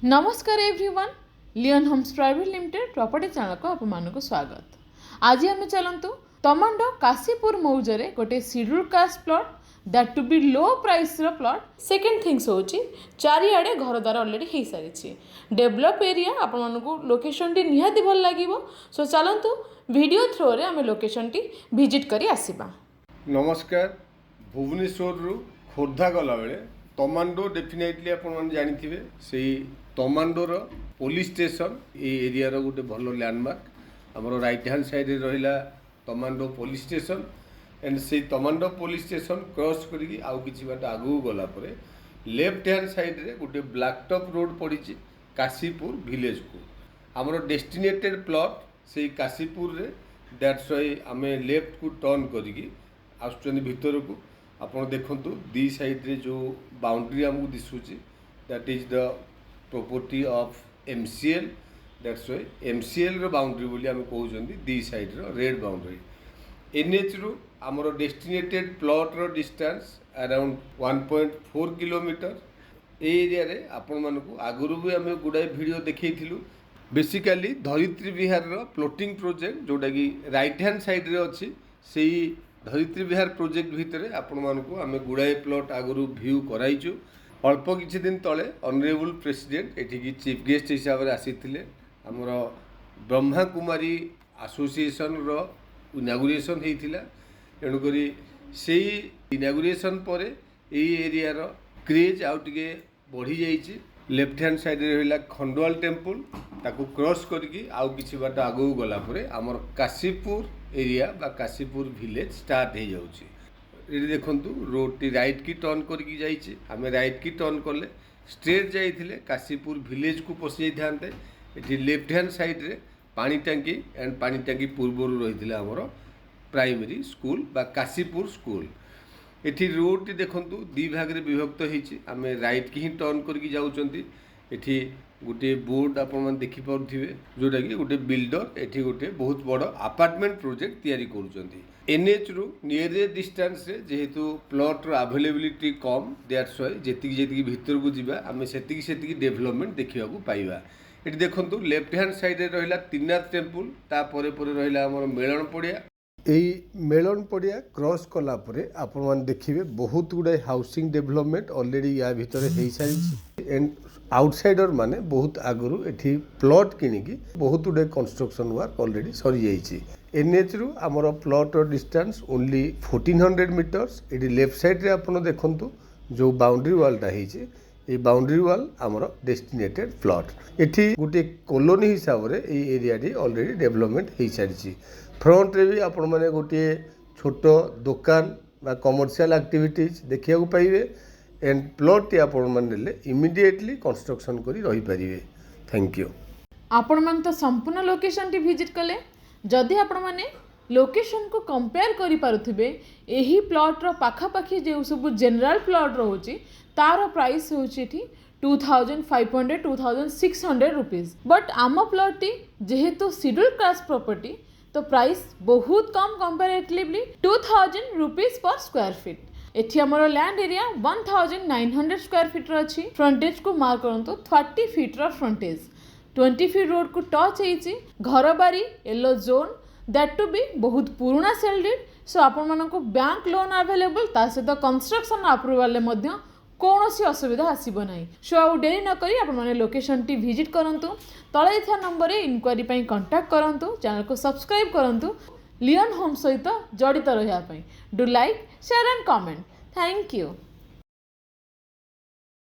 नमस्कार everyone, Lian homes private limited property channel को आपको स्वागत। आज आम चलतु तमांडो काशीपुर मौजे गोटे schedule caste plot that to be low price plot. Second things हूँ चारिआडे घर द्वार अलरेडी हो सारी डेभलप एरिया आपको लोकेशन टी निहाती भल लगे। सो चलतु वीडियो थ्रो रे आम लोकेशन टी विजिट करी आसीबा। नमस्कार। भुवनेश्वर खोर्धा गला बेले तमांडो डेफिनेटली आपन जानिथिबे से तमांडोर पुलिस स्टेशन ये एरिया रो गोटे भल लैंडमार्क। आमर राइट हैंड साइड रे रहिला तमांडो पुलिस स्टेशन एंड से तमांडो पुलिस स्टेशन क्रॉस करिकी आउ किछि बाट आगु गला परे लेफ्ट हैंड साइड रे गोटे ब्लैक टॉप रोड पड़िछि काशीपुर विलेज को। आमर डेस्टिनेटेड प्लॉट से काशीपुर रे दैट्स व्हाई आमे लेफ्ट को टर्न करिकी आसुचनी भितर को। आप देखु दी साइड रे जो बाउंड्री आमको दिशुची that is the property of MCL। That's why MCL रो बाउंड्री बोली आम कहते दी साइड रो रेड बाउंड्री। NH रु आमर डेस्टिनेटेड प्लॉट रो डिस्टेंस अराउंड 1.4 किलोमीटर। ए एरिया रे आपण मानकु आगुरु भी आम गुड़ाए वीडियो देखैथिलु। बेसिकली धरित्री विहार रो प्लॉटिंग प्रोजेक्ट जोटा कि राइट हैंड साइड रे अछि सेही धरित्री विहार प्रोजेक्ट भितर आपण मानकु आमे गुड़ाए प्लॉट आगुरु व्यू कराइछु। अल्प किछि दिन तले ऑनरेबल प्रेसिडेंट एठिकी चीफ गेस्ट हिसाब से आसीथिले। हमर ब्रह्मा कुमारी एसोसिएशन रो इनागुरेशन हेतिला। एणु करी सेही इनागुरेशन परे एई एरिया रो क्रेज आउ टिके बढ़ी जाइछि। लेफ्ट हैंड साइड रे रहिला खंडवाल टेम्पल ताकू क्रॉस करके आउ किछि बाट आगु गला परे हमर काशीपुर एरिया बा काशीपुर विलेज स्टार्ट हो जाउछि। ये देखंतु रोड टी राइट की टर्न करके जाइछि। आमे राइट की टर्न करले स्ट्रेट जाइथिले काशीपुर विलेज को पसि जाइथान्ते। एठी लेफ्ट हैंड साइड रे पानी टंकी एंड पानी टंकी पूर्वरु रहिथिला हमर प्राइमरी स्कूल बा काशीपुर स्कूल। एठी रोड टी देखंतु दी भाग रे विभक्त होइछि। आमे राइट की ही टर्न करके जाउचंती। एठी गोटे बोर्ड आपण देखि पारुथिबे जोटा कि गोटे बिल्डर एठी गोटे बहुत बड़ अपार्टमेंट प्रोजेक्ट तैयारी करूचंती। NH रु नियर डिस्टेंस रे जेहेतु प्लॉट रो अवेलेबिलिटी कम दैट्स व्हाई जेतिकी भीतर को जिबा आमे सेतिकी डेवलपमेंट देखिबा को पाइबा। एठी देखंतु लेफ्ट हैंड साइड रे रहिला त्रिनाथ टेम्पल ता परे परे रहिला हमर मेलन पड़िया। एई मेलन पड़िया क्रॉस कला परे आपण मान देखिबे बहुत गुडे हाउसिंग डेवलपमेंट ऑलरेडी या भीतर हेई सारी एंड आउटसाइडर माने बहुत आगुरु एठी प्लॉट किनिकी बहुत गुडे कंस्ट्रक्शन वर्क ऑलरेडी सरी जाइछि। NH रु आमर प्लॉट डिस्टेंस ओनली 1400 मीटर्स। एटी लेफ्ट साइड रे आपण देखंतु जो बाउंड्री वालटा हेछि ए बाउंड्री वाल आमर डेस्टिनेटेड प्लॉट। एठी गुटे कॉलोनी हिसाब रे ए एरिया डी ऑलरेडी डेवलपमेंट हेई सारिछि। फ्रंट रे भी आपण माने गोटे छोट दुकान बा कमर्शियल एक्टिविटीज देखिया को पाइबे एंड प्लॉट टी आपण माने ले इमीडिएटली कंस्ट्रक्शन करी रही परिबे। Thank you. आपण मन तो संपूर्ण लोकेशन टी विजिट कले। जदि आपण माने लोकेशन को कंपेयर करि पारुथिबे एही प्लॉट रो पाखापाखी जे सब जनरल प्लॉट रहउची तार प्राइस होउची एठी 2500 2600 रुपीस। बट आम प्लॉट टी जेहेतु शेड्यूल कास्ट प्रॉपर्टी तो प्राइस बहुत कम comparatively 2000 rupees per square feet. एठी हमरो लैंड एरिया 1900 स्क्वायर फीट रो अछि। फ्रंटेज को मार्क करंतु 30 फीट रो फ्रंटेज 20 फीट रोड को टच होइछि। घर बारी yellow zone that to be बहुत पुराना सेल्डेड। सो आपण मानको बैंक लोन अवेलेबल ता सहित कंस्ट्रक्शन अप्रूवल मध्य कौनसी असुविधा आसीबो नाही। सो आउ डेरी न करी आपण माने लोकेशन टी विजिट करंतु। तळे इथा नंबर रे इंक्वायरी पई कांटेक्ट करंतु। चैनल को सब्सक्राइब करंतु लियन होम सहित जडित रहिया पई। Do like share and comment. Thank you.